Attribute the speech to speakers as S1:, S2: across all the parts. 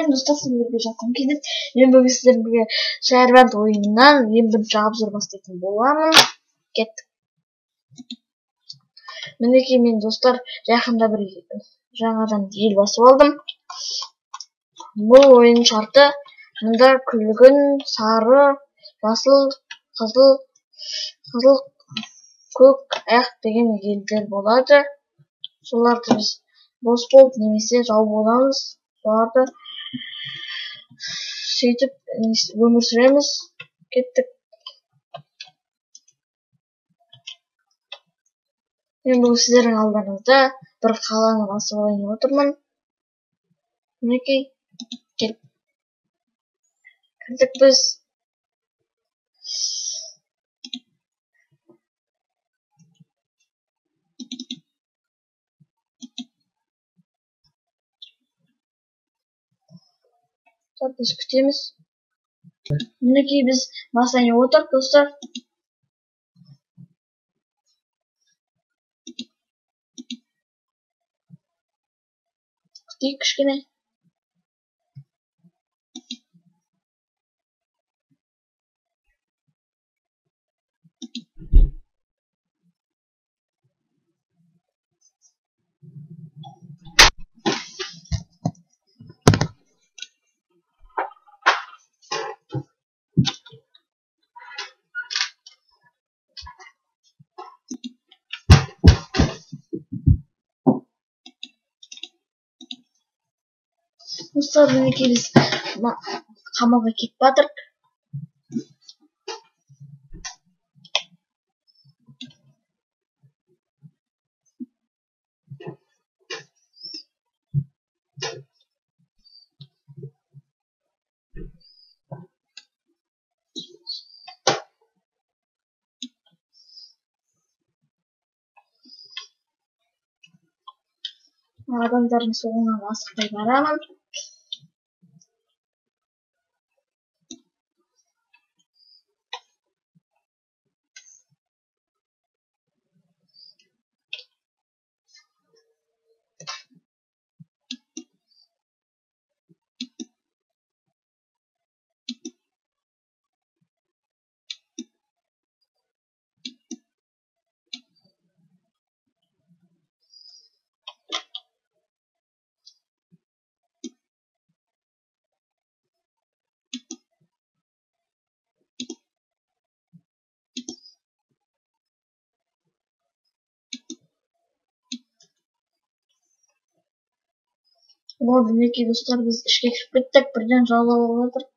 S1: сәлем достар, сіздерге жақын келеді. Мен бүгін сіздерге шайырбанд ойынынан ең бірінші обзор бастайтын боламын. Кеттік. Мінекей мен достар жақында бір жаңадан ел басып алдым. Бұл ойын шарты мұнда күлгін, сары, жасыл, қызыл, көк аяқ деген елдер болады. Соларды біз бос болып немесе жау боламыз. Соларды сөйтіп өмір сүреміз. Кеттік. Мен бұл сіздердің алдарыңызда бір қаланы басып алайын деп отырмын. Мінекей, кірдік біз. Біз күтеміз. Мінекей біз басайын отырып достар. Күтейік кішкене. Достар, мінекей біз қамалға кетіп батырық. Адамдардың соңынан асықпай барамын. Болды, мінекей достар, біз ішке кіріп кеттік. Бірден жаулап алып жатыр.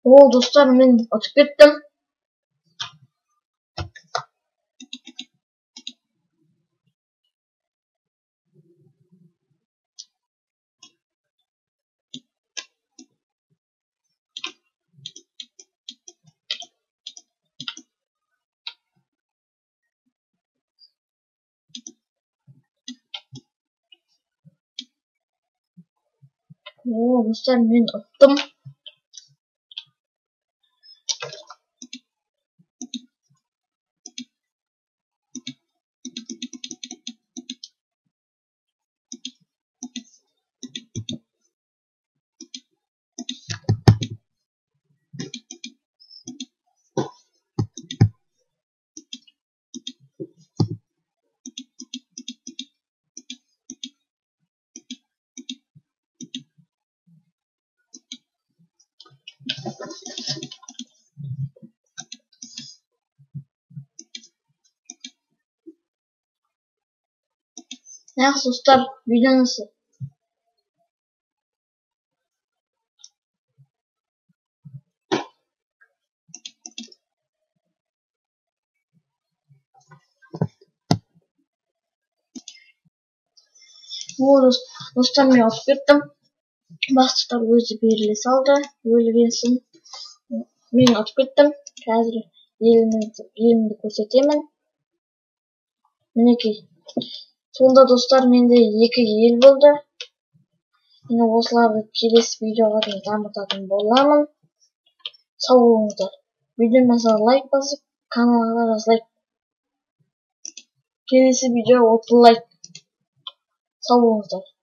S1: О, достар, мен ұтып кеттім. О, достар, мен ұттым. Yaxshi dostlar, videomiz достар, мен ұтып кеттім. Бастықтар өзі беріле салды, өлгенсін. Мен ұтып кеттім. Қазір елімді көрсетемін. Мінекей. Сонда достар, менде 2 ел болды. Мен осыларды келесі видеоға дейін дамытатын боламын. Сау болыңыздар. Видеоға лайк басып, каналға жазылайық. Келесі видео 30 лайк. Сау болыңыздар.